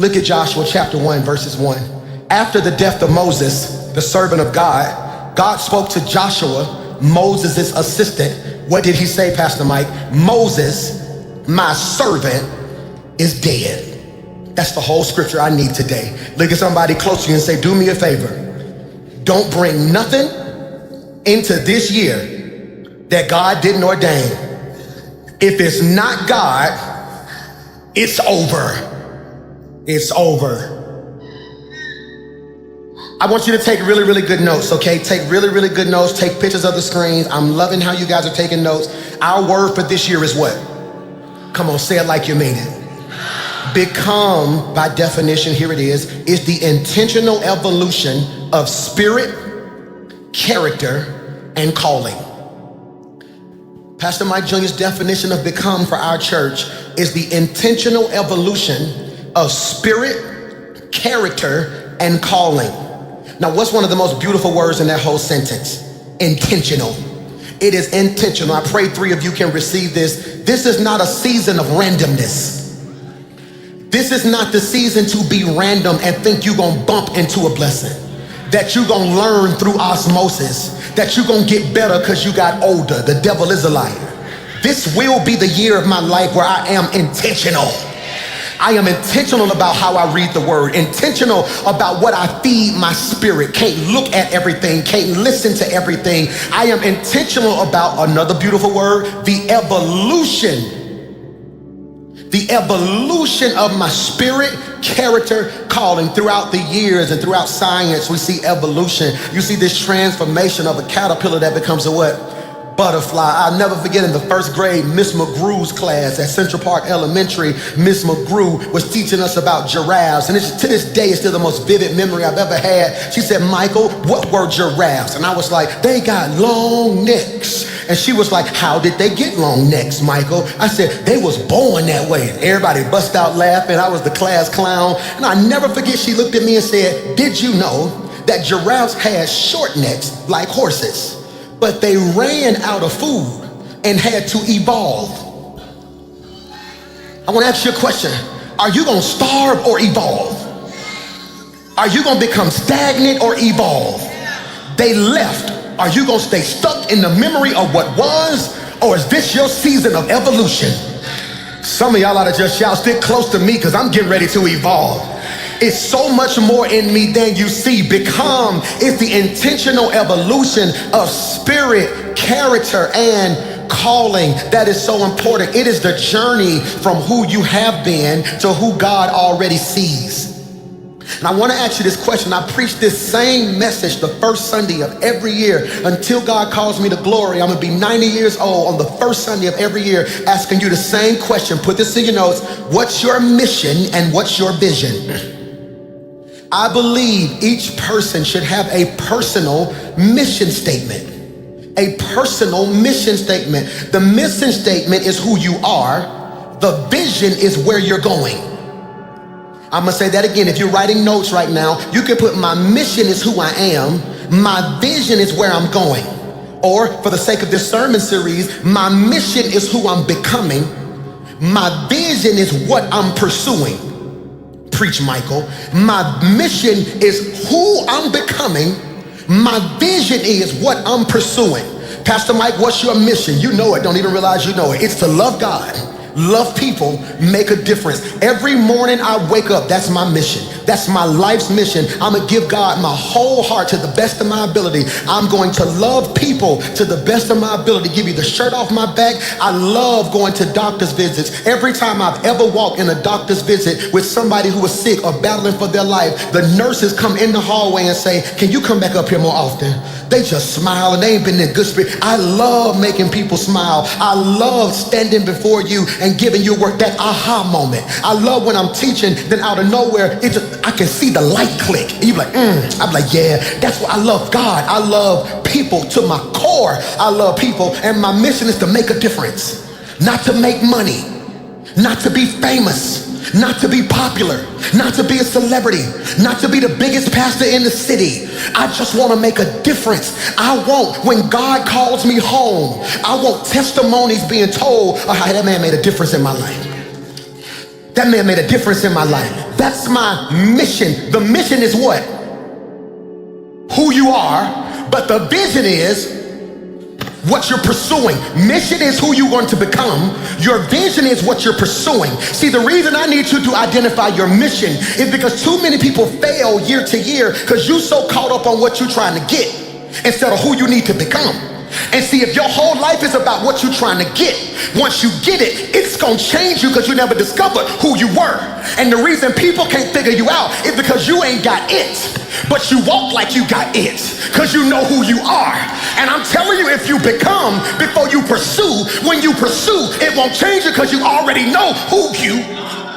Look at Joshua chapter 1, verses 1. After the death of Moses, the servant of God, God spoke to Joshua, Moses' assistant. What did he say, Pastor Mike? Moses, my servant, is dead. That's the whole scripture I need today. Look at somebody close to you and say, do me a favor. Don't bring nothing into this year that God didn't ordain. If it's not God, it's over. It's over. I want you to take really, really good notes, okay? Take really, really good notes. Take pictures of the screens. I'm loving how you guys are taking notes. Our word for this year is what? Come on, say it like you mean it. Become, by definition, here it is the intentional evolution of spirit, character, and calling. Pastor Mike Jr.'s definition of become for our church is the intentional evolution of spirit, character, and calling. Now, what's one of the most beautiful words in that whole sentence? Intentional. It is intentional. I pray 3 of you can receive this. This is not a season of randomness. This is not the season to be random and think you're gonna bump into a blessing, that you're gonna learn through osmosis, that you're gonna get better because you got older. The devil is a liar. This will be the year of my life where I am intentional. I am intentional about how I read the word, intentional about what I feed my spirit. Can't look at everything, can't listen to everything. I am intentional about, another beautiful word, the evolution of my spirit, character, calling. Throughout the years and throughout science, we see evolution. You see this transformation of a caterpillar that becomes a what? Butterfly. I'll never forget in the first grade, Miss McClure's class at Central Park Elementary, Miss McClure was teaching us about giraffes. And to this day, it's still the most vivid memory I've ever had. She said, Michael, what were giraffes? And I was like, they got long necks. And she was like, how did they get long necks, Michael? I said, they was born that way. And everybody bust out laughing. I was the class clown. And I never forget, she looked at me and said, did you know that giraffes had short necks like horses? But they ran out of food and had to evolve. I want to ask you a question. Are you going to starve or evolve? Are you going to become stagnant or evolve? They left. Are you going to stay stuck in the memory of what was? Or is this your season of evolution? Some of y'all ought to just shout, stick close to me because I'm getting ready to evolve. It's so much more in me than you see. Become is the intentional evolution of spirit, character, and calling. That is so important. It is the journey from who you have been to who God already sees. And I want to ask you this question. I preach this same message the first Sunday of every year until God calls me to glory. I'm going to be 90 years old on the first Sunday of every year, asking you the same question. Put this in your notes. What's your mission and what's your vision? I believe each person should have a personal mission statement. A personal mission statement. The mission statement is who you are. The vision is where you're going. I'm gonna say that again. If you're writing notes right now, you can put my mission is who I am. My vision is where I'm going. Or for the sake of this sermon series, my mission is who I'm becoming. My vision is what I'm pursuing. Preach, Michael. My mission is who I'm becoming. My vision is what I'm pursuing. Pastor Mike, what's your mission? You know it. Don't even realize you know it. It's to love God, love people, make a difference. Every morning I wake up, that's my mission. That's my life's mission. I'm gonna give God my whole heart to the best of my ability. I'm going to love people to the best of my ability. Give you the shirt off my back. I love going to doctor's visits. Every time I've ever walked in a doctor's visit with somebody who was sick or battling for their life, the nurses come in the hallway and say, can you come back up here more often? They just smile and they ain't been in good spirit. I love making people smile. I love standing before you and giving you work, that aha moment. I love when I'm teaching, then out of nowhere, I can see the light click. And you're like, I'm like, yeah, that's what I love God. I love people to my core. I love people, and my mission is to make a difference. Not to make money, not to be famous, not to be popular, not to be a celebrity, not to be the biggest pastor in the city. I just want to make a difference. I want, when God calls me home, I want testimonies being told of how that man made a difference in my life. That man made a difference in my life. That's my mission. The mission is what? Who you are, but the vision is what you're pursuing. Mission is who you're going to become. Your vision is what you're pursuing. See, the reason I need you to identify your mission is because too many people fail year to year because you're so caught up on what you're trying to get instead of who you need to become. And see, if your whole life is about what you're trying to get, once you get it, it's gonna change you because you never discovered who you were. And the reason people can't figure you out is because you ain't got it, but you walk like you got it because you know who you are. And I'm telling you, if you become before you pursue, when you pursue, it won't change you because you already know who you are.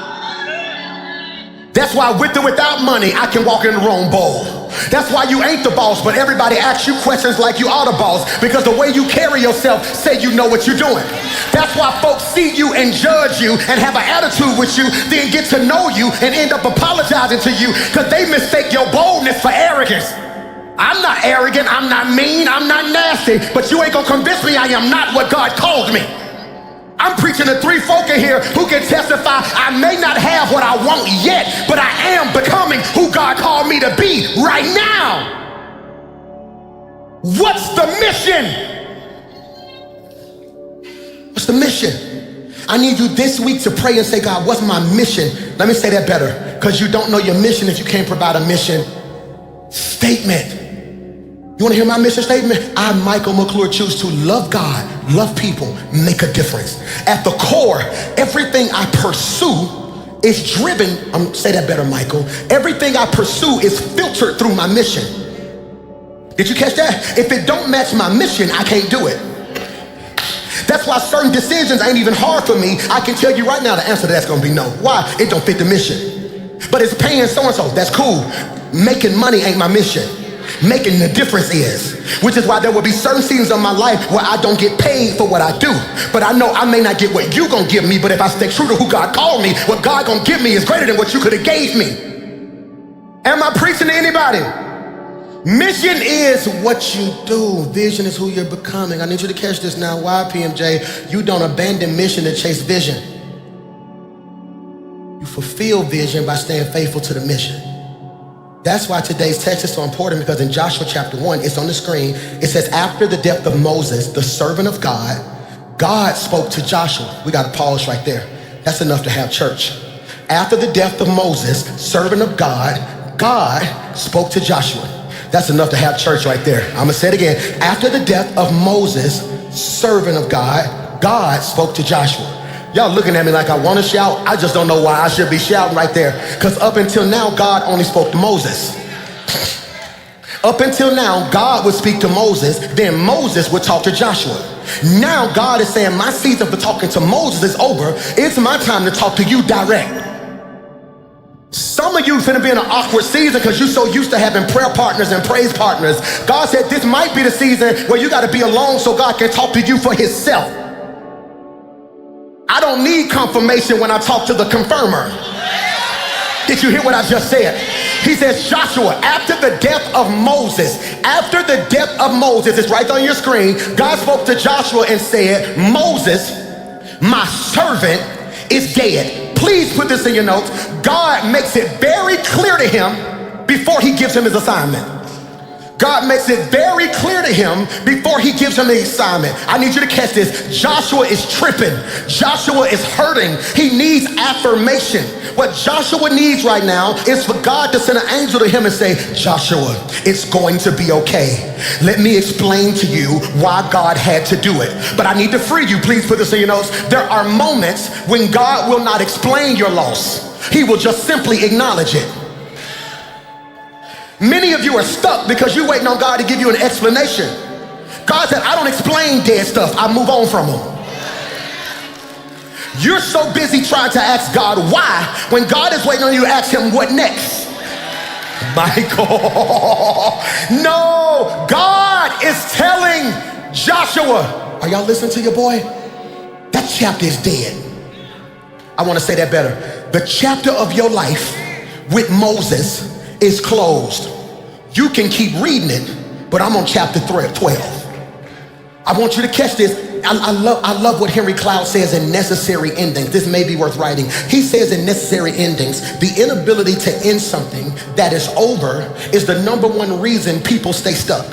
That's why with or without money, I can walk in the wrong bowl. That's why you ain't the boss, but everybody asks you questions like you are the boss, because the way you carry yourself say you know what you're doing. That's why folks see you and judge you and have an attitude with you, then get to know you and end up apologizing to you because they mistake your boldness for arrogance. I'm not arrogant, I'm not mean, I'm not nasty, but you ain't gonna convince me I am not what God called me. I'm preaching to three folk in here who can testify I may not have what I want yet, but I am becoming who God called me to be right now. What's the mission? What's the mission? I need you this week to pray and say, God, what's my mission? Let me say that better, because you don't know your mission if you can't provide a mission statement. You want to hear my mission statement? I, Michael McClure, choose to love God, love people, make a difference. At the core, everything I pursue is driven, say that better, Michael. Everything I pursue is filtered through my mission. Did you catch that? If it don't match my mission, I can't do it. That's why certain decisions ain't even hard for me. I can tell you right now the answer to that's gonna be no. Why? It don't fit the mission. But it's paying so-and-so, that's cool. Making money ain't my mission. Making the difference is, which is why there will be certain seasons of my life where I don't get paid for what I do, but I know I may not get what you gonna give me, but if I stay true to who God called me, what God gonna give me is greater than what you could have gave me. Am I preaching to anybody? Mission is what you do. Vision is who you're becoming. I need you to catch this now. Why, PMJ? You don't abandon mission to chase vision. You fulfill vision by staying faithful to the mission. That's why today's text is so important, because in Joshua chapter 1, it's on the screen. It says, after the death of Moses, the servant of God, God spoke to Joshua. We got to pause right there. That's enough to have church. After the death of Moses, servant of God, God spoke to Joshua. That's enough to have church right there. I'm going to say it again. After the death of Moses, servant of God, God spoke to Joshua. Y'all looking at me like I want to shout. I just don't know why I should be shouting right there. Because up until now, God only spoke to Moses. Up until now, God would speak to Moses, then Moses would talk to Joshua. Now God is saying, my season for talking to Moses is over. It's my time to talk to you direct. Some of you finna be in an awkward season because you're so used to having prayer partners and praise partners. God said this might be the season where you got to be alone so God can talk to you for himself. I don't need confirmation when I talk to the confirmer. Did you hear what I just said? He says, Joshua, after the death of Moses, it's right on your screen, God spoke to Joshua and said, Moses, my servant, is dead. Please put this in your notes. God makes it very clear to him before he gives him his assignment. God makes it very clear to him before he gives him the assignment. I need you to catch this. Joshua is tripping. Joshua is hurting. He needs affirmation. What Joshua needs right now is for God to send an angel to him and say, Joshua, it's going to be okay. Let me explain to you why God had to do it. But I need to free you. Please put this in your notes. There are moments when God will not explain your loss. He will just simply acknowledge it. Many of you are stuck because you're waiting on God to give you an explanation. God said, I don't explain dead stuff. I move on from them. You're so busy trying to ask God why when God is waiting on you to ask him what next. Michael, no, God is telling Joshua, are y'all listening to your boy? That chapter is dead. I want to say that better. The chapter of your life with Moses is closed. You can keep reading it, but I'm on chapter 12. I want you to catch this. I love what Henry Cloud says in Necessary Endings. This may be worth writing. He says in Necessary Endings, the inability to end something that is over is the number one reason people stay stuck.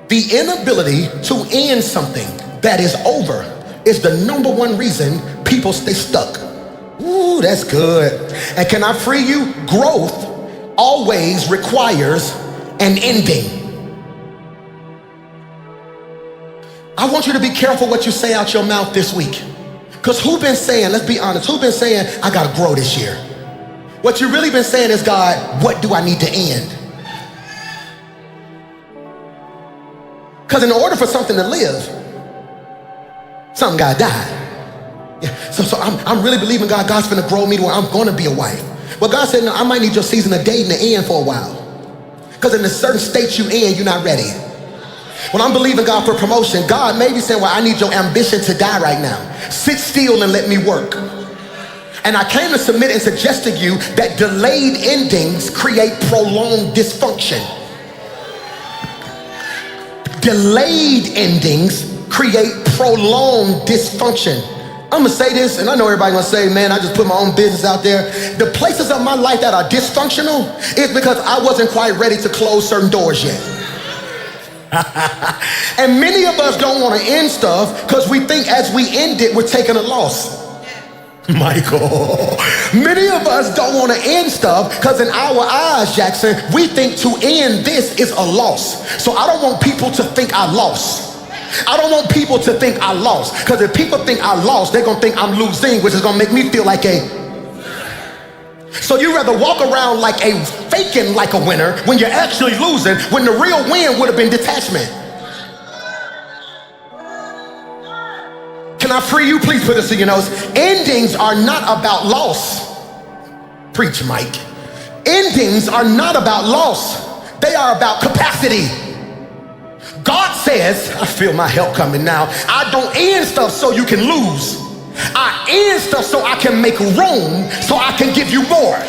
The inability to end something that is over is the number one reason people stay stuck. Ooh, that's good. And can I free you? Growth always requires an ending. I want you to be careful what you say out your mouth this week. Because who been saying, let's be honest, who been saying, I gotta grow this year? What you really been saying is, God, what do I need to end? Because in order for something to live, something gotta die. Yeah. So I'm really believing God's gonna grow me to where I'm gonna be a wife. But God said, no, I might need your season of dating to end for a while. Because in a certain state you in, you're not ready. When I'm believing God for promotion, God may be saying, well, I need your ambition to die right now. Sit still and let me work. And I came to submit and suggest to you that delayed endings create prolonged dysfunction. Delayed endings create prolonged dysfunction. I'm gonna say this, and I know everybody gonna say, man, I just put my own business out there. The places of my life that are dysfunctional is because I wasn't quite ready to close certain doors yet. And many of us don't want to end stuff because we think as we end it, we're taking a loss. Michael, many of us don't want to end stuff because in our eyes, Jackson, we think to end this is a loss. So I don't want people to think I lost. I don't want people to think I lost, because if people think I lost, they're gonna think I'm losing, which is gonna make me feel like a. So you rather walk around like a faking like a winner when you're actually losing, when the real win would have been detachment. Can I free you? Please put this in your notes. Endings are not about loss. Preach, Mike. Endings are not about loss. They are about capacity. God says, I feel my help coming now, I don't end stuff so you can lose. I end stuff so I can make room, so I can give you more.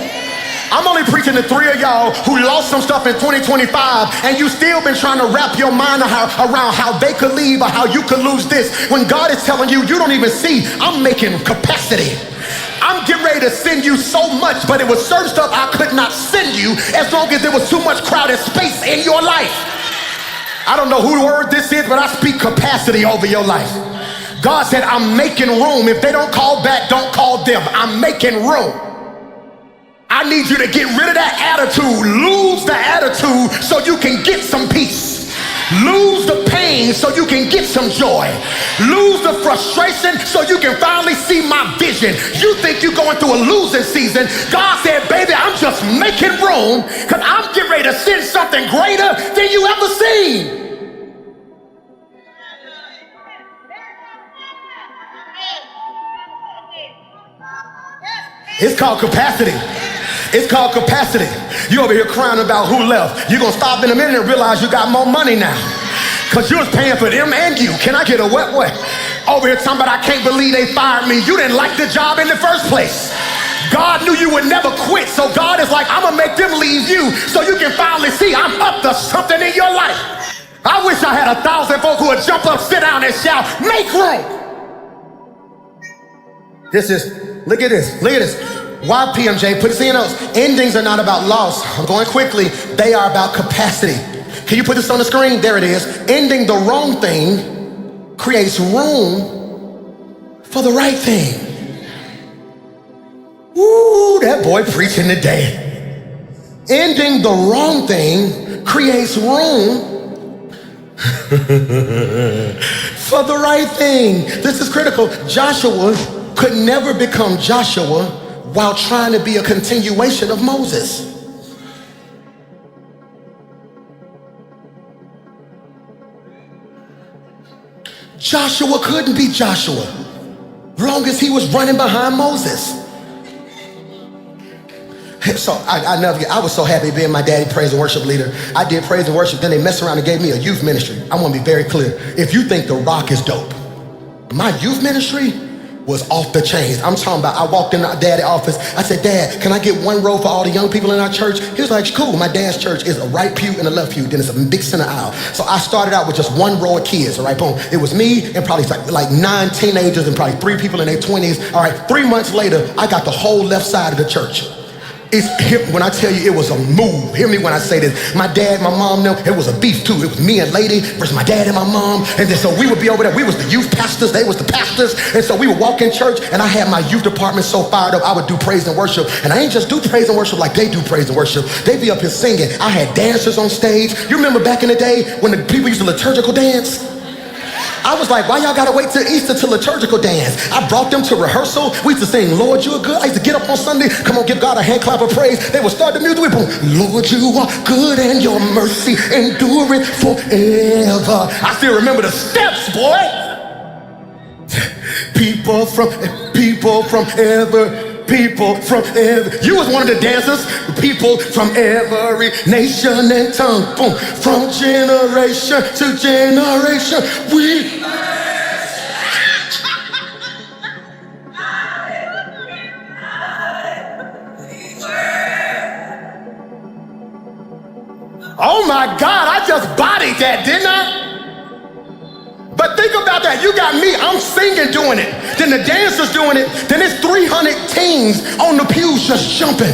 I'm only preaching to 3 of y'all who lost some stuff in 2025 and you still been trying to wrap your mind around how they could leave or how you could lose this. When God is telling you, you don't even see, I'm making capacity. I'm getting ready to send you so much, but it was certain stuff I could not send you as long as there was too much crowded space in your life. I don't know whose word this is, but I speak capacity over your life. God said, I'm making room. If they don't call back, don't call them. I'm making room. I need you to get rid of that attitude. Lose the attitude so you can get some peace. Lose the pain so you can get some joy. Lose the frustration so you can finally see my vision. You think you're going through a losing season. God said, baby, I'm just making room because I'm getting ready to send something greater than you ever seen. It's called capacity. It's called capacity. You over here crying about who left. You're gonna stop in a minute and realize you got more money now, because you was paying for them and you. Can I get a wet? Over here talking about I can't believe they fired me. You didn't like the job in the first place. God knew you would never quit, so God is like, I'm gonna make them leave you so you can finally see I'm up to something in your life. I wish I had 1,000 folk who would jump up, sit down and shout, make room. Look at this. Why, PMJ? Put this in your notes. Endings are not about loss. I'm going quickly. They are about capacity. Can you put this on the screen? There it is. Ending the wrong thing creates room for the right thing. Woo, that boy preaching today. Ending the wrong thing creates room for the right thing. This is critical. Joshua could never become Joshua while trying to be a continuation of Moses. Joshua couldn't be Joshua as long as he was running behind Moses. So I was so happy being my daddy praise and worship leader. I did praise and worship, then they messed around and gave me a youth ministry. I want to be very clear. If you think The Rock is dope, my youth ministry was off the chains. I'm talking about, I walked in our dad's office. I said, Dad, can I get one row for all the young people in our church? He was like, cool. My dad's church is a right pew and a left pew. Then it's a big center aisle. So I started out with just one row of kids. All right, boom. It was me and probably like 9 teenagers and probably 3 people in their 20s. All right, 3 months later, I got the whole left side of the church. When I tell you it was a move, hear me when I say this. My dad, my mom, no, it was a beef too. It was me and Lady versus my dad and my mom. And then so we would be over there. We was the youth pastors, they was the pastors. And so we would walk in church and I had my youth department so fired up, I would do praise and worship. And I ain't just do praise and worship like they do praise and worship. They be up here singing. I had dancers on stage. You remember back in the day when the people used to liturgical dance? I was like, why y'all gotta wait till Easter to liturgical dance? I brought them to rehearsal. We used to sing, Lord, you are good. I used to get up on Sunday, come on, give God a hand clap of praise. They would start the music, we boom, Lord, you are good and your mercy endureth forever. I still remember the steps, boy. People from every, you was one of the dancers. People from every nation and tongue, boom, from generation to generation, we. Oh my God, I just bodied that, didn't I? But think about that. You got me. I'm singing doing it. Then the dancers doing it. Then it's 300 teens on the pews just jumping.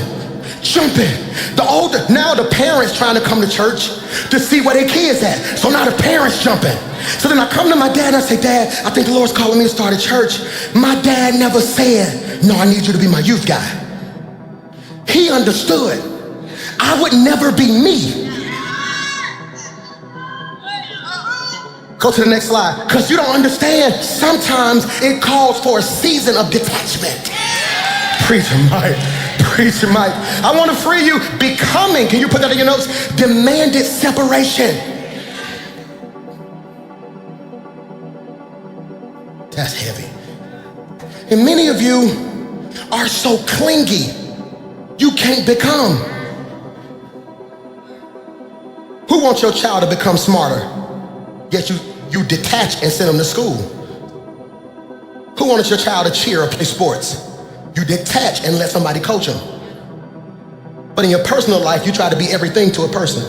Now the parents trying to come to church to see where their kids at. So now the parents jumping. So then I come to my dad and I say, Dad, I think the Lord's calling me to start a church. My dad never said, no, I need you to be my youth guy. He understood. I would never be me. Go to the next slide. Because you don't understand, sometimes it calls for a season of detachment. Preacher Mike. I want to free you. Becoming, can you put that in your notes? Demanded separation. That's heavy. And many of you are so clingy, you can't become. Who wants your child to become smarter? Yet you detach and send them to school. Who wanted your child to cheer or play sports? You detach and let somebody coach them. But in your personal life, you try to be everything to a person.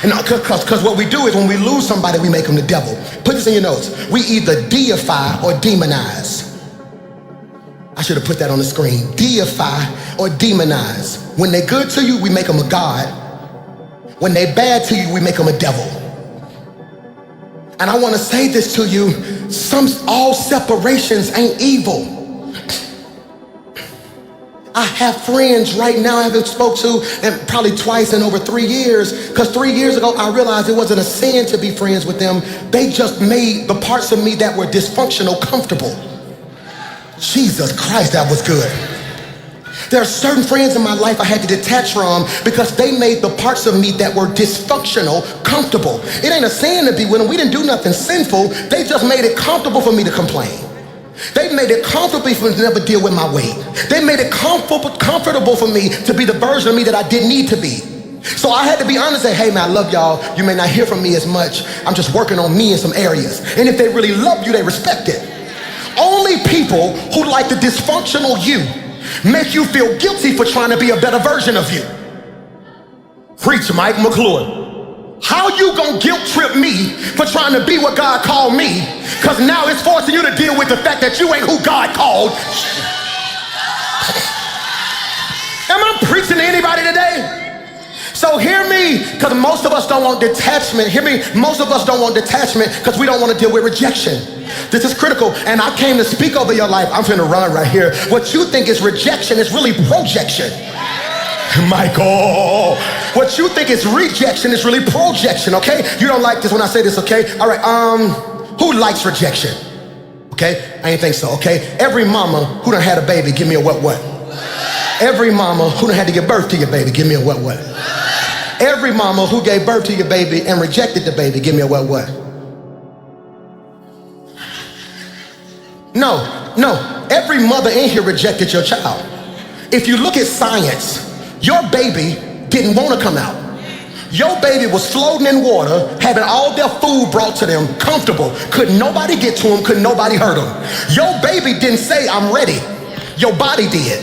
Because what we do is when we lose somebody, we make them the devil. Put this in your notes. We either deify or demonize. I should have put that on the screen. Deify or demonize. When they're good to you, we make them a god. When they're bad to you, we make them a devil. And I want to say this to you, all separations ain't evil. I have friends right now I haven't spoke to, and probably twice in over 3 years, because 3 years ago I realized it wasn't a sin to be friends with them. They just made the parts of me that were dysfunctional comfortable. Jesus Christ, that was good. There are certain friends in my life I had to detach from because they made the parts of me that were dysfunctional comfortable. It ain't a sin to be with them. We didn't do nothing sinful. They just made it comfortable for me to complain. They made it comfortable for me to never deal with my weight. They made it comfortable for me to be the version of me that I didn't need to be. So I had to be honest and say, hey man, I love y'all. You may not hear from me as much. I'm just working on me in some areas. And if they really love you, they respect it. Only people who like the dysfunctional you make you feel guilty for trying to be a better version of you. Preach Mike McClure. How you gonna guilt trip me for trying to be what God called me? Because now it's forcing you to deal with the fact that you ain't who God called. Am I preaching to anybody today? So hear me, because most of us don't want detachment. Hear me, most of us don't want detachment because we don't want to deal with rejection. This is critical, and I came to speak over your life. I'm finna run right here. What you think is rejection is really projection. Michael, what you think is rejection is really projection, okay? You don't like this when I say this, okay? All right, who likes rejection? Okay, I ain't think so, okay? Every mama who done had a baby, give me a what? Every mama who done had to give birth to your baby, give me a what? Every mama who gave birth to your baby and rejected the baby, give me a what? No, every mother in here rejected your child. If you look at science, your baby didn't want to come out. Your baby was floating in water, having all their food brought to them, comfortable. Couldn't nobody get to them, couldn't nobody hurt them. Your baby didn't say, I'm ready. Your body did.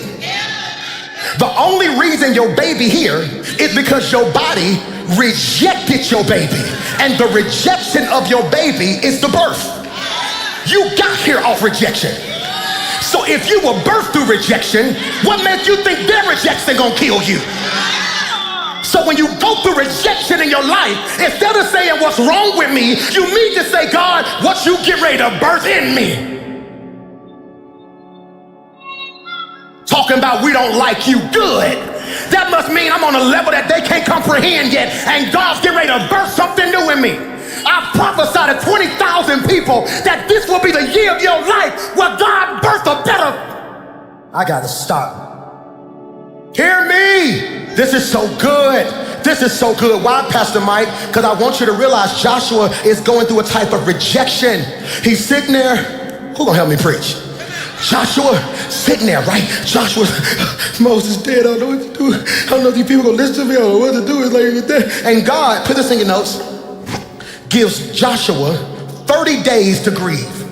The only reason your baby here is because your body rejected your baby. And the rejection of your baby is the birth. You got here off rejection. So if you were birthed through rejection, what makes you think their rejection gonna kill you? So when you go through rejection in your life, instead of saying what's wrong with me, you need to say, God, what you get ready to birth in me. Talking about we don't like you, good. That must mean I'm on a level that they can't comprehend yet, and God's getting ready to birth something new in me. I prophesied to 20,000 people that this will be the year of your life where God birthed a better. I gotta stop. Hear me. This is so good. This is so good. Why, Pastor Mike? Because I want you to realize Joshua is going through a type of rejection. He's sitting there. Who gonna help me preach? Joshua sitting there, right? Joshua, Moses dead. I don't know what to do. I don't know if these people gonna listen to me. I don't know what to do. It's like that. And God, put this in your notes, gives Joshua 30 days to grieve.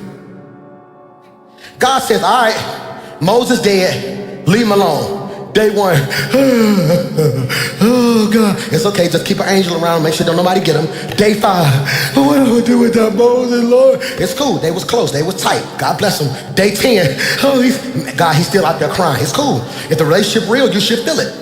God says, all right, Moses dead. Leave him alone. Day one, oh God, it's okay, just keep an angel around, make sure don't nobody get him. Day 5, what do I do with that Moses, Lord? It's cool, they was close, they was tight, God bless him. Day 10, oh, he's still out there crying, it's cool. If the relationship real, you should feel it.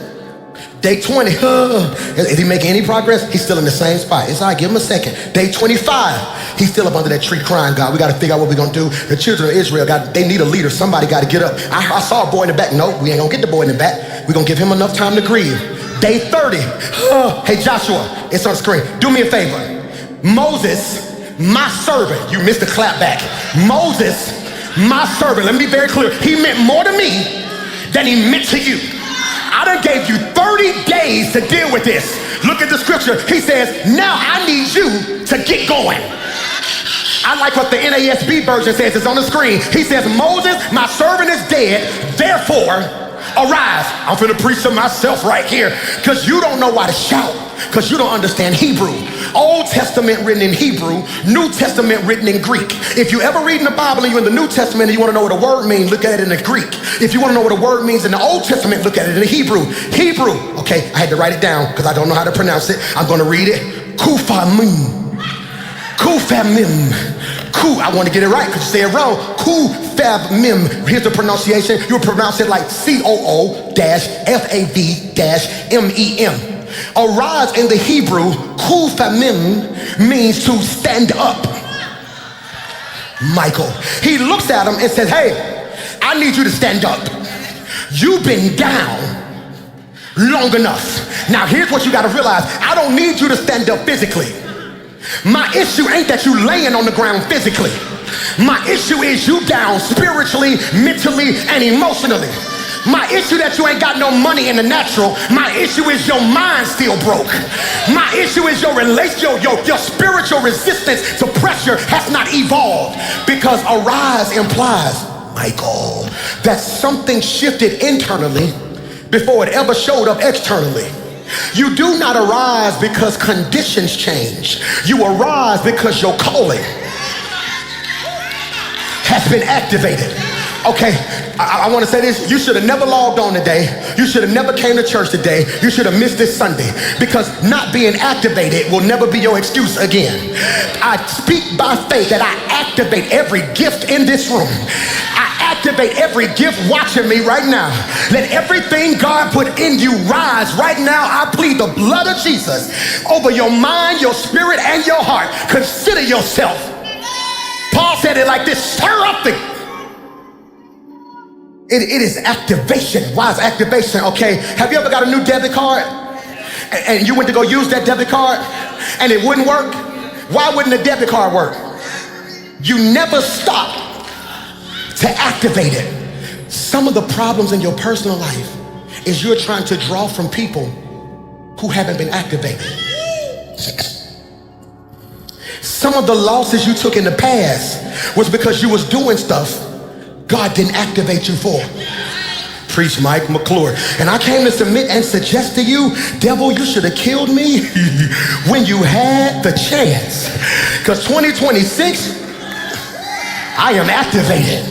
Day 20, is he making any progress? He's still in the same spot. It's all right, give him a second. Day 25, he's still up under that tree crying, God, we got to figure out what we're going to do. The children of Israel, they need a leader. Somebody got to get up. I saw a boy in the back. No, we ain't going to get the boy in the back. We're going to give him enough time to grieve. Day 30, hey, Joshua, it's on the screen. Do me a favor. Moses, my servant, you missed the clap back. Moses, my servant, let me be very clear. He meant more to me than he meant to you. I done gave you 30 days to deal with this. Look at the scripture. He says, now I need you to get going. I like what the NASB version says. It's on the screen. He says, Moses, my servant is dead. Therefore, arise. I'm finna preach to myself right here because you don't know why to shout because you don't understand Hebrew. Old Testament written in Hebrew, New Testament written in Greek. If you ever read in the Bible and you're in the New Testament and you want to know what a word means, look at it in the Greek. If you want to know what a word means in the Old Testament, look at it in the Hebrew. Hebrew, okay, I had to write it down because I don't know how to pronounce it. I'm going to read it. Kufamim. Kufamim. Ku, I want to get it right because you say it wrong. Kufamim. Here's the pronunciation. You'll pronounce it like COO-FAV-MEM. Arise in the Hebrew, kufamim, means to stand up. Michael, he looks at him and says, hey, I need you to stand up. You've been down long enough. Now here's what you got to realize. I don't need you to stand up physically. My issue ain't that you laying on the ground physically. My issue is you down spiritually, mentally, and emotionally. My issue that you ain't got no money in the natural. My issue is your mind still broke. My issue is your spiritual resistance to pressure has not evolved. Because arise implies, Michael, that something shifted internally before it ever showed up externally. You do not arise because conditions change. You arise because your calling has been activated. Okay, I want to say this. You should have never logged on today. You should have never came to church today. You should have missed this Sunday because not being activated will never be your excuse again. I speak by faith that I activate every gift in this room. I activate every gift watching me right now. Let everything God put in you rise right now. I plead the blood of Jesus over your mind, your spirit, and your heart. Consider yourself. Paul said it like this: stir up the... It is activation. Why is activation? Okay, have you ever got a new debit card and you went to go use that debit card and it wouldn't work? Why wouldn't the debit card work? You never stop to activate it. Some of the problems in your personal life is you're trying to draw from people who haven't been activated. Some of the losses you took in the past was because you was doing stuff God didn't activate you for. Preach Mike McClure. And I came to submit and suggest to you, devil, you should have killed me when you had the chance. Because 2026, I am activated.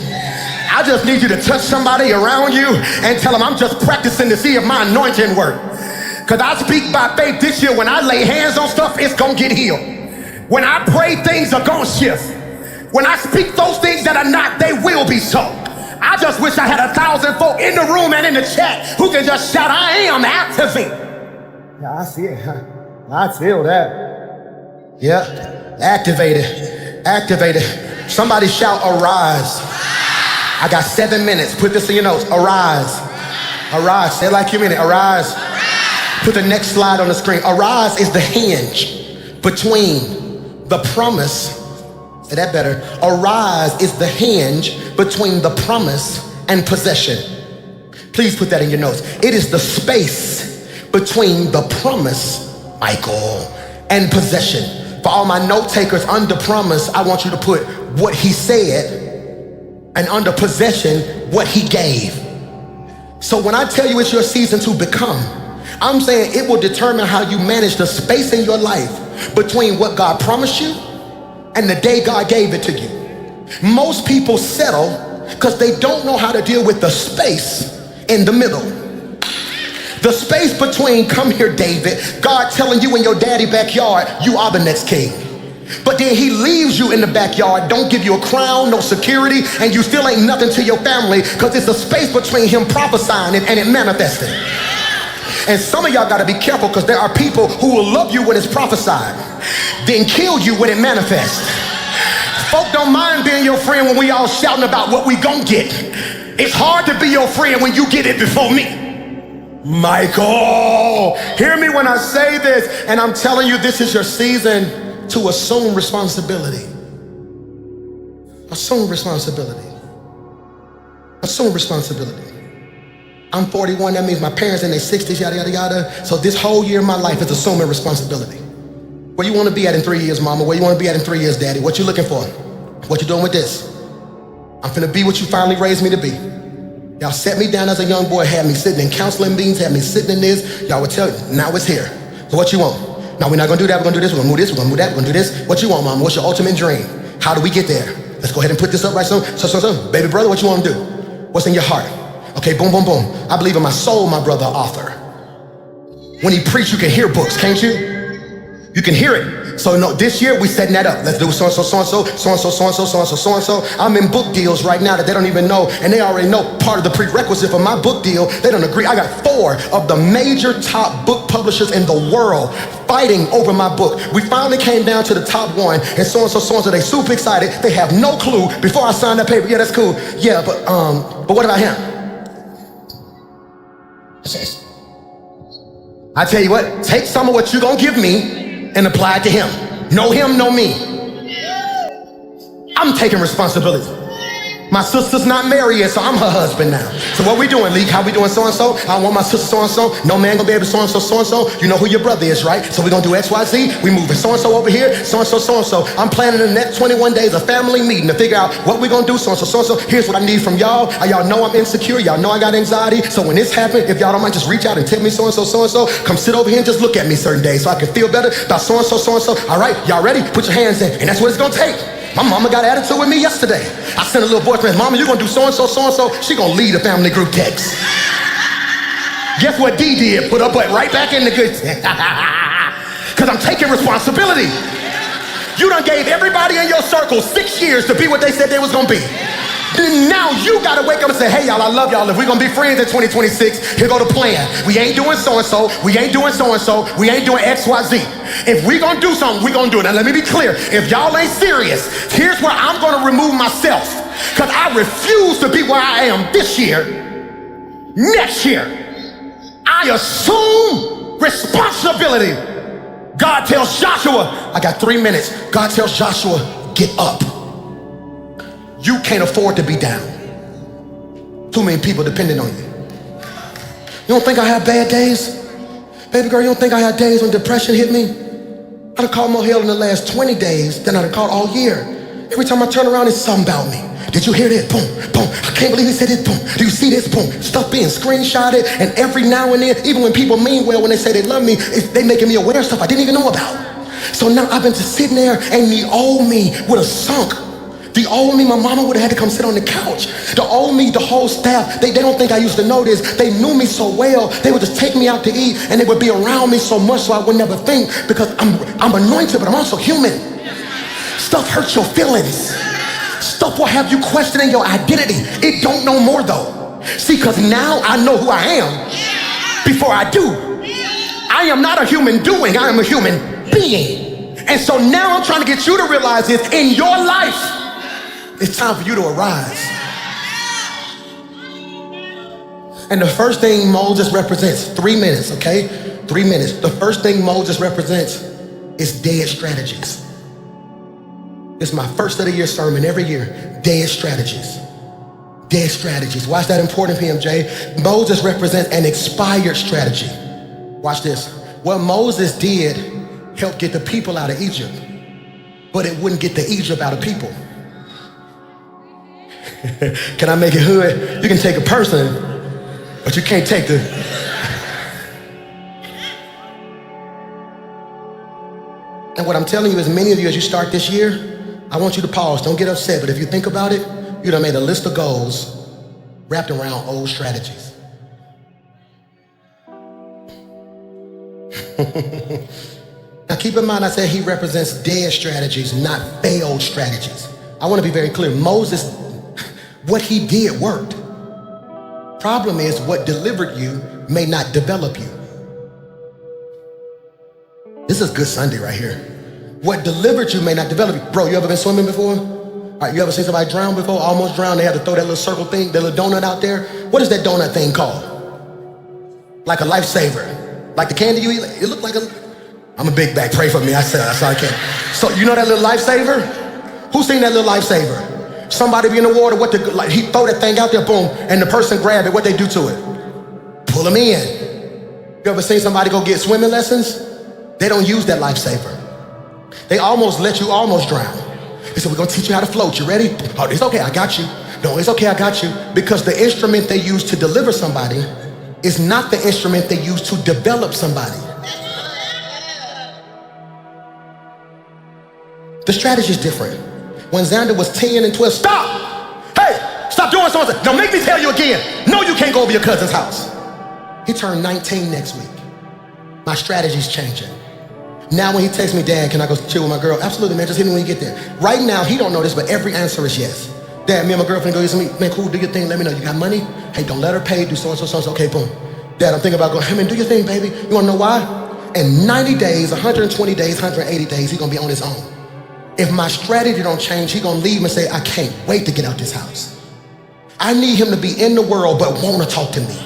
I just need you to touch somebody around you and tell them I'm just practicing to see if my anointing works. Because I speak by faith this year. When I lay hands on stuff, it's going to get healed. When I pray, things are going to shift. When I speak those things that are not, they will be so. I just wish I had 1,000 folk in the room and in the chat who can just shout, I am activated. Yeah, I see it. I feel that. Yeah, activated, activated. Somebody shout, arise. I got 7 minutes. Put this in your notes. Arise. Arise. Say it like you mean it. Arise. Put the next slide on the screen. Arise is the hinge between the promise. Say that better. Arise is the hinge between the promise and possession. Please put that in your notes. It is the space between the promise, Michael, and possession. For all my note takers, under promise, I want you to put what he said, and under possession, what he gave. So when I tell you it's your season to become, I'm saying it will determine how you manage the space in your life between what God promised you and the day God gave it to you. Most people settle because they don't know how to deal with the space in the middle. The space between, come here, David, God telling you in your daddy backyard, you are the next king. But then he leaves you in the backyard, don't give you a crown, no security, and you still ain't nothing to your family because it's a space between him prophesying and it manifesting. And some of y'all gotta be careful because there are people who will love you when it's prophesied, then kill you when it manifests. Folk don't mind being your friend when we all shouting about what we gon' get. It's hard to be your friend when you get it before me. Michael, hear me when I say this, and I'm telling you this is your season to assume responsibility. Assume responsibility. Assume responsibility. I'm 41, that means my parents in their 60s, yada, yada, yada. So this whole year of my life is assuming responsibility. Where you wanna be at in 3 years, mama? Where you wanna be at in 3 years, daddy? What you looking for? What you doing with this? I'm finna be what you finally raised me to be. Y'all set me down as a young boy, had me sitting in counseling meetings, had me sitting in this. Y'all would tell you, now it's here. So what you want? No, we're not gonna do that, we're gonna do this, we're gonna move this, we're gonna move that, we're gonna do this. What you want, mama? What's your ultimate dream? How do we get there? Let's go ahead and put this up right so. Baby brother, what you wanna do? What's in your heart? Okay, boom, boom, boom. I believe in my soul, my brother, author. When he preach, you can hear books, can't you? You can hear it. So no, this year we setting that up. Let's do so-and-so, so-and-so, so-and-so, so-and-so, so-and-so, so-and-so. I'm in book deals right now that they don't even know, and they already know part of the prerequisite for my book deal. They don't agree. I got 4 of the major top book publishers in the world fighting over my book. We finally came down to the top 1, and so-and-so, so-and-so, they super excited. They have no clue before I signed that paper. Yeah, that's cool. Yeah, but what about him? I tell you what, take some of what you're gonna give me and apply it to him. No him, no me. I'm taking responsibility. My sister's not married yet, so I'm her husband now. So what we doing, Leek? How we doing so-and-so? I don't want my sister so-and-so. No man gonna be able to so-and-so, so-and-so. You know who your brother is, right? So we gonna do X, Y, Z. We moving so-and-so over here, so-and-so, so-and-so. I'm planning the next 21 days a family meeting to figure out what we gonna do, so-and-so, so-and-so. Here's what I need from y'all. Y'all know I'm insecure. Y'all know I got anxiety. So when this happens, if y'all don't mind, just reach out and tell me so-and-so, so-and-so. Come sit over here and just look at me certain days so I can feel better about so-and-so, so-and-so. All right, y'all ready? Put your hands in. And that's what it's gonna take. My mama got an attitude with me yesterday. I sent a little voice message, mama, you gonna do so-and-so, so-and-so. She gonna lead a family group text. Guess what D did? Put her butt right back in the good. Because I'm taking responsibility. You done gave everybody in your circle 6 years to be what they said they was gonna be. Then now you gotta wake up and say, hey y'all, I love y'all. If we're gonna be friends in 2026, here go the plan. We ain't doing so-and-so, we ain't doing so-and-so, we ain't doing X, Y, Z. If we gonna do something, we gonna do it. Now let me be clear, if y'all ain't serious, here's where I'm gonna remove myself. Cause I refuse to be where I am this year. Next year, I assume responsibility. God tells Joshua, I got 3 minutes. God tells Joshua, get up. You can't afford to be down. Too many people depending on you. You don't think I have bad days? Baby girl, you don't think I had days when depression hit me? I done caught more hell in the last 20 days than I done caught all year. Every time I turn around, it's something about me. Did you hear that? Boom, boom. I can't believe he said this. Boom. Do you see this? Boom. Stuff being screenshotted, and every now and then, even when people mean well, when they say they love me, they making me aware of stuff I didn't even know about. So now I've been just sitting there, and the old me would have sunk. The old me, my mama would have had to come sit on the couch. The old me, the whole staff, they don't think I used to know this. They knew me so well. They would just take me out to eat, and they would be around me so much so I would never think, because I'm anointed, but I'm also human. Stuff hurts your feelings. Stuff will have you questioning your identity. It don't no more though. See, because now I know who I am before I do. I am not a human doing, I am a human being. And so now I'm trying to get you to realize this in your life. It's time for you to arise. And the first thing Moses represents, 3 minutes, okay? 3 minutes. The first thing Moses represents is dead strategies. It's my first of the year sermon every year. Dead strategies. Dead strategies. Why is that important, PMJ? Moses represents an expired strategy. Watch this. What Moses did helped get the people out of Egypt, but it wouldn't get the Egypt out of people. Can I make it hood? You can take a person, but you can't take the... And what I'm telling you is, many of you, as you start this year, I want you to pause. Don't get upset, but if you think about it, you done made a list of goals wrapped around old strategies. Now keep in mind, I said he represents dead strategies, not failed strategies. I want to be very clear. Moses, what he did worked. Problem is, what delivered you may not develop you. This is good Sunday right here. What delivered you may not develop you. Bro, you ever been swimming before? All right, you ever seen somebody drown before? Almost drowned. They had to throw that little circle thing, that little donut out there. What is that donut thing called? Like a lifesaver. Like the candy you eat. It looked like a... I'm a big bag. Pray for me. I said that's all I can. So you know that little lifesaver? Who's seen that little lifesaver? Somebody be in the water. Like he throw that thing out there, boom, and the person grab it. What they do to it? Pull them in. You ever seen somebody go get swimming lessons? They don't use that lifesaver. They almost let you almost drown. They said, we're gonna teach you how to float. You ready? Oh, it's okay, I got you. No, it's okay, I got you. Because the instrument they use to deliver somebody is not the instrument they use to develop somebody. The strategy is different. When Xander was 10 and 12, stop! Hey, stop doing something. Don't make me tell you again. No, you can't go over your cousin's house. He turned 19 next week. My strategy's changing. Now when he texts me, Dad, can I go chill with my girl? Absolutely, man, just hit me when you get there. Right now, he don't know this, but every answer is yes. Dad, me and my girlfriend go get some meat. Man, cool, do your thing, let me know. You got money? Hey, don't let her pay, do so-and-so, so-and-so. Okay, boom. Dad, I'm thinking about going, hey man, do your thing, baby. You wanna know why? In 90 days, 120 days, 180 days, he's gonna be on his own. If my strategy don't change, he gonna leave and say, I can't wait to get out this house. I need him to be in the world, but wanna talk to me.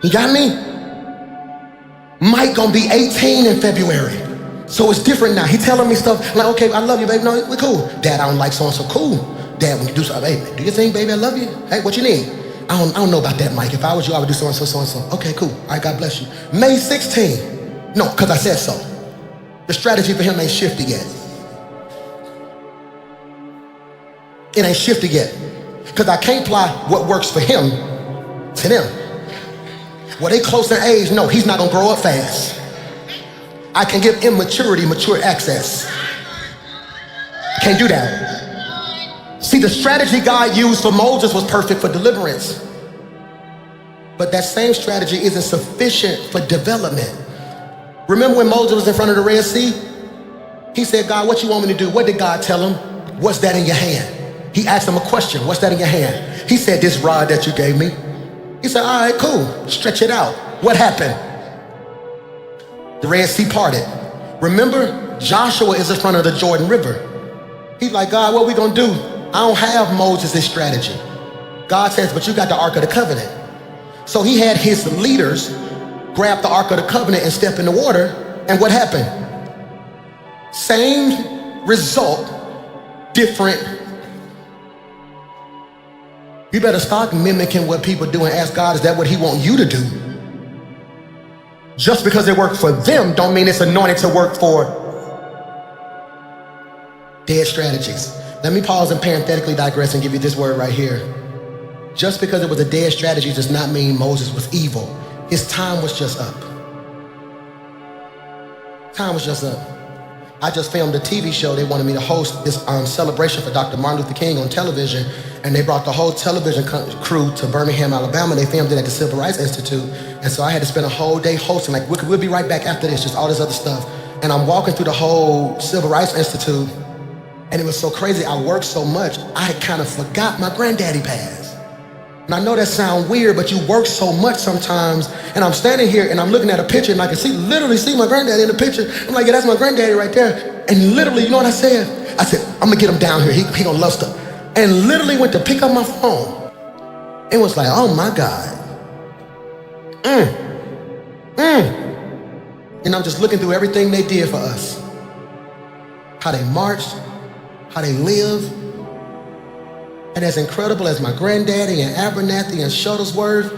You got me? Mike gonna be 18 in February. So it's different now. He telling me stuff like, okay, I love you, baby. No, we're cool. Dad, I don't like so-and-so. Cool. Dad, when you do something, hey, do your thing, baby, I love you. Hey, what you need? I don't know about that, Mike. If I was you, I would do so-and-so, so-and-so. Okay, cool. All right, God bless you. May 16. No, because I said so. The strategy for him ain't shifted yet. It ain't shifted yet. Because I can't apply what works for him to them. Well, they close in age. No, he's not gonna grow up fast. I can give immaturity mature access. Can't do that. See, the strategy God used for Moses was perfect for deliverance. But that same strategy isn't sufficient for development. Remember when Moses was in front of the Red Sea? He said, God, what you want me to do? What did God tell him? What's that in your hand? He asked him a question. What's that in your hand? He said, this rod that you gave me. He said, all right, cool. Stretch it out. What happened? The Red Sea parted. Remember, Joshua is in front of the Jordan River. He's like, God, what we gonna do? I don't have Moses' strategy. God says, but you got the Ark of the Covenant. So he had his leaders grab the Ark of the Covenant and step in the water. And what happened? Same result, different. You better start mimicking what people do and ask God, is that what he want you to do? Just because it worked for them don't mean it's anointed to work for dead strategies. Let me pause and parenthetically digress and give you this word right here. Just because it was a dead strategy does not mean Moses was evil. His time was just up. Time was just up. I just filmed a TV show. They wanted me to host this celebration for Dr. Martin Luther King on television, and they brought the whole television crew to Birmingham, Alabama. They filmed it at the Civil Rights Institute, and so I had to spend a whole day hosting. Like, we'll be right back after this, just all this other stuff. And I'm walking through the whole Civil Rights Institute, and it was so crazy. I worked so much, I had kind of forgot my granddaddy passed. And I know that sounds weird, but you work so much sometimes. And I'm standing here and I'm looking at a picture and I can literally see my granddaddy in the picture. I'm like, yeah, that's my granddaddy right there. And literally, you know what I said? I said, I'm gonna get him down here. He gonna love stuff. And literally went to pick up my phone. It was like, oh my God. And I'm just looking through everything they did for us. How they marched, how they lived. And as incredible as my granddaddy and Abernathy and Shuttlesworth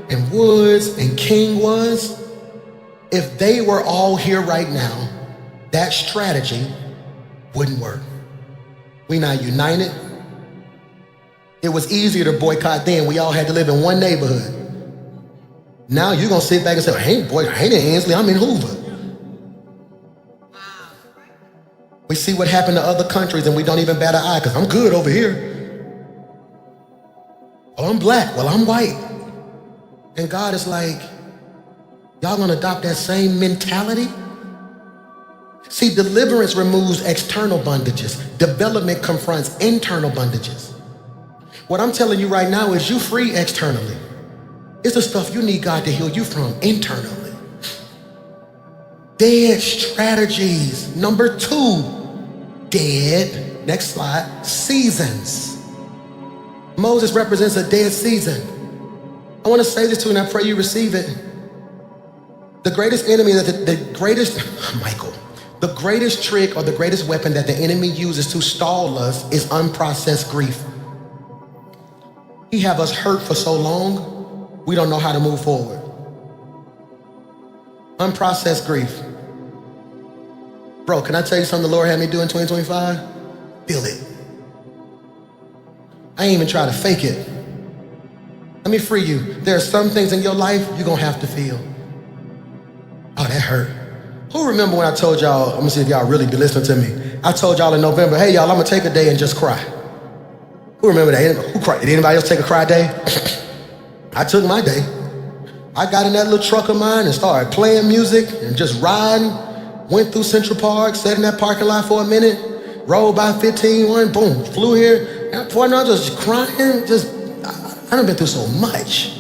and Woods and King was, if they were all here right now, that strategy wouldn't work. We not united. It was easier to boycott then. We all had to live in one neighborhood. Now you're gonna sit back and say, hey, boy, I ain't in Ainsley, I'm in Hoover. We see what happened to other countries and we don't even bat an eye because I'm good over here. Oh, I'm black, well, I'm white. And God is like, y'all gonna adopt that same mentality? See, deliverance removes external bondages. Development confronts internal bondages. What I'm telling you right now is you free externally. It's the stuff you need God to heal you from internally. Dead strategies. Number 2, dead, next slide, seasons. Moses represents a dead season. I want to say this to you and I pray you receive it. The greatest enemy, the greatest trick or the greatest weapon that the enemy uses to stall us is unprocessed grief. He have us hurt for so long, we don't know how to move forward. Unprocessed grief. Bro, can I tell you something the Lord had me do in 2025? Feel it. I ain't even try to fake it. Let me free you. There are some things in your life you're gonna have to feel. Oh, that hurt. Who remember when I told y'all, I'm gonna see if y'all really be listening to me. I told y'all in November, hey y'all, I'm gonna take a day and just cry. Who remember that? Who cried? Did anybody else take a cry day? I took my day. I got in that little truck of mine and started playing music and just riding. Went through Central Park, sat in that parking lot for a minute, rolled by 15, boom, flew here. And before I know, I was just crying, I done been through so much.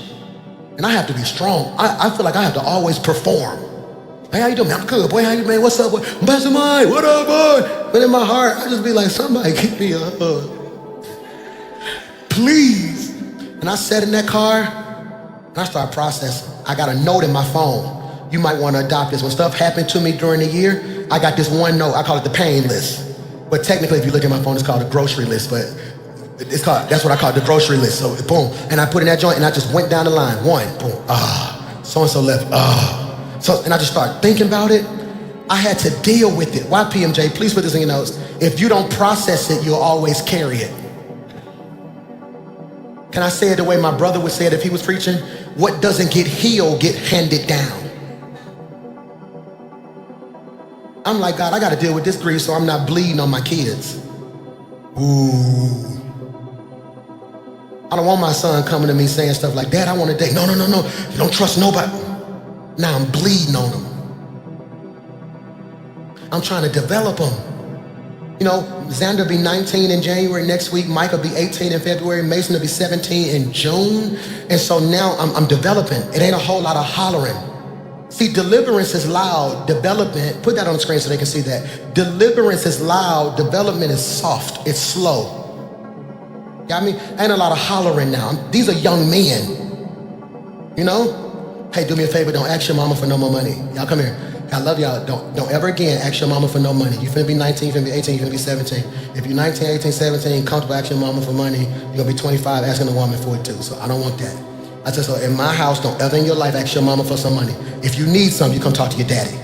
And I have to be strong. I feel like I have to always perform. Hey, how you doing, man? I'm good, boy. How you, man? What's up, boy? Pastor Mike, what up, boy? But in my heart, I just be like, somebody give me a hug. Please. And I sat in that car, and I started processing. I got a note in my phone. You might want to adopt this. When stuff happened to me during the year, I got this one note. I call it the pain list. But technically, if you look at my phone, it's called a grocery list. But that's what I call it, the grocery list. So boom, and I put in that joint, and I just went down the line. 1, boom, so-and-so left, So, and I just started thinking about it. I had to deal with it. Why, PMJ? Please put this in your notes. If you don't process it, you'll always carry it. Can I say it the way my brother would say it if he was preaching? What doesn't get healed, get handed down. I'm like, God, I got to deal with this grief so I'm not bleeding on my kids. Ooh. I don't want my son coming to me saying stuff like, Dad, I want to date. No. You don't trust nobody. Now I'm bleeding on them. I'm trying to develop them. You know, Xander will be 19 in January next week. Mike will be 18 in February. Mason will be 17 in June. And so now I'm developing. It ain't a whole lot of hollering. See, deliverance is loud. Development, put that on the screen so they can see that. Deliverance is loud. Development is soft. It's slow. Got me? Ain't a lot of hollering now. These are young men. You know? Hey, do me a favor. Don't ask your mama for no more money. Y'all come here. I love y'all. Don't ever again ask your mama for no money. You finna be 19, you finna be 18, you finna be 17. If you're 19, 18, 17, comfortable asking your mama for money, you're gonna be 25 asking a woman for it too. So I don't want that. I said, so in my house, don't ever in your life ask your mama for some money. If you need something, you come talk to your daddy.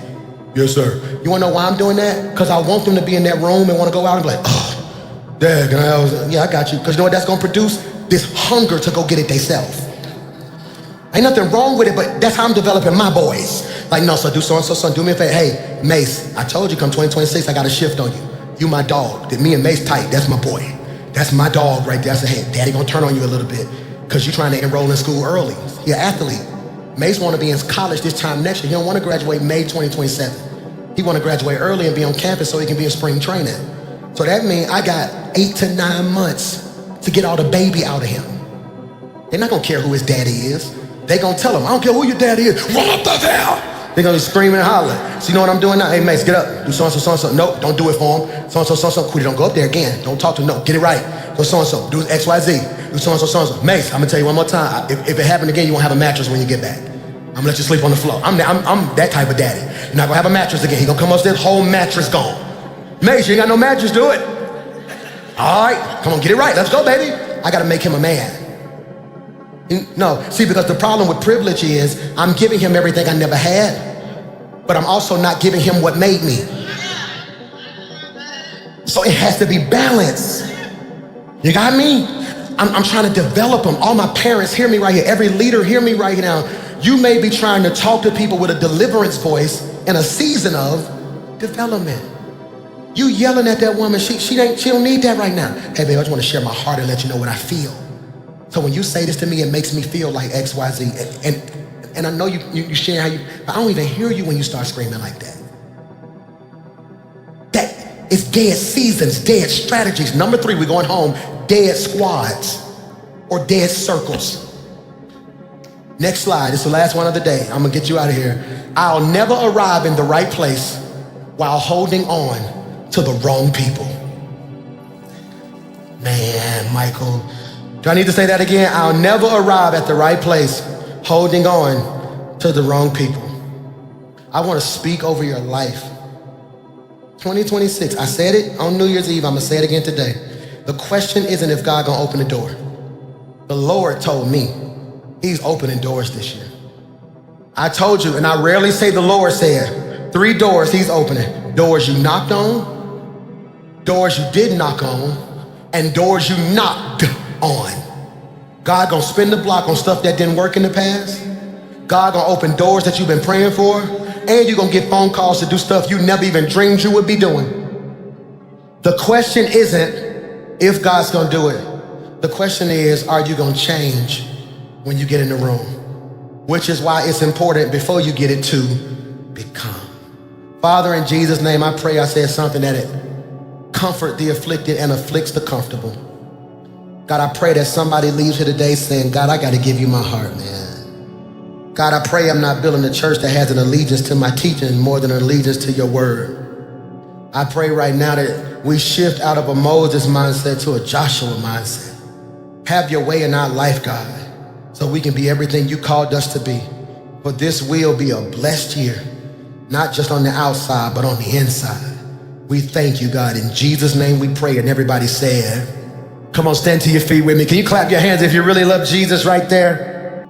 Yes, sir. You wanna know why I'm doing that? Because I want them to be in that room and wanna go out and be like, oh, Dad, can I have some? Yeah, I got you. Because you know what that's going to produce? This hunger to go get it themselves. Ain't nothing wrong with it, but that's how I'm developing my boys. Like, no, son, do so-and-so, son, do me a favor. Hey, Mace, I told you come 2026, I got a shift on you. You my dog. Me and Mace tight, that's my boy. That's my dog right there. I said, hey, daddy gonna turn on you a little bit because you're trying to enroll in school early. You're an athlete. Mace wanna be in college this time next year. He don't wanna graduate May 2027. He wanna graduate early and be on campus so he can be in spring training. So that means I got 8 to 9 months to get all the baby out of him. They're not gonna care who his daddy is. They gonna tell him, I don't care who your daddy is, run up the hill. They're gonna be screaming and hollering. So you know what I'm doing now? Hey, Mace, get up. Do so-and-so, so-and-so. Nope, don't do it for him. So-and-so, so-and-so. Quit it, don't go up there again. Don't talk to him. No, get it right. Go so-and-so. Do X, Y, Z. Do so-and-so, so-and-so. Mace, I'm gonna tell you one more time. If it happened again, you won't have a mattress when you get back. I'm gonna let you sleep on the floor. I'm that type of daddy. You're not gonna have a mattress again. He gonna come upstairs, whole mattress gone. Mace, you ain't got no mattress, do it. All right, come on, get it right. Let's go, baby. I gotta make him a man. No, see, because the problem with privilege is I'm giving him everything I never had, but I'm also not giving him what made me. So it has to be balanced. You got me? I'm trying to develop them. All my parents, hear me right here. Every leader, hear me right now. You may be trying to talk to people with a deliverance voice in a season of development. You yelling at that woman, she don't need that right now. Hey, babe, I just want to share my heart and let you know what I feel. So when you say this to me, it makes me feel like X, Y, Z. And I know you share how you, but I don't even hear you when you start screaming like that. That is dead seasons, dead strategies. Number 3, we're going home, dead squads or dead circles. Next slide, it's the last one of the day. I'm gonna get you out of here. I'll never arrive in the right place while holding on to the wrong people. Man, Michael, do I need to say that again? I'll never arrive at the right place holding on to the wrong people. I want to speak over your life. 2026, I said it on New Year's Eve, I'm gonna say it again today. The question isn't if God gonna open the door. The Lord told me he's opening doors this year. I told you, and I rarely say the Lord said, 3 doors he's opening. Doors you knocked on, doors you did knock on, and doors you knocked on. God gonna spin the block on stuff that didn't work in the past. God gonna open doors that you've been praying for, and you're gonna get phone calls to do stuff you never even dreamed you would be doing. The question isn't if God's gonna do it. The question is, are you gonna change when you get in the room? Which is why it's important before you get it to become. Father, in Jesus' name, I pray I said something that it comfort the afflicted and afflicts the comfortable. God, I pray that somebody leaves here today saying, God, I got to give you my heart, man. God, I pray I'm not building a church that has an allegiance to my teaching more than an allegiance to your word. I pray right now that we shift out of a Moses mindset to a Joshua mindset. Have your way in our life, God, so we can be everything you called us to be. For this will be a blessed year, not just on the outside, but on the inside. We thank you, God. In Jesus' name we pray. And everybody said, come on, stand to your feet with me. Can you clap your hands if you really love Jesus right there?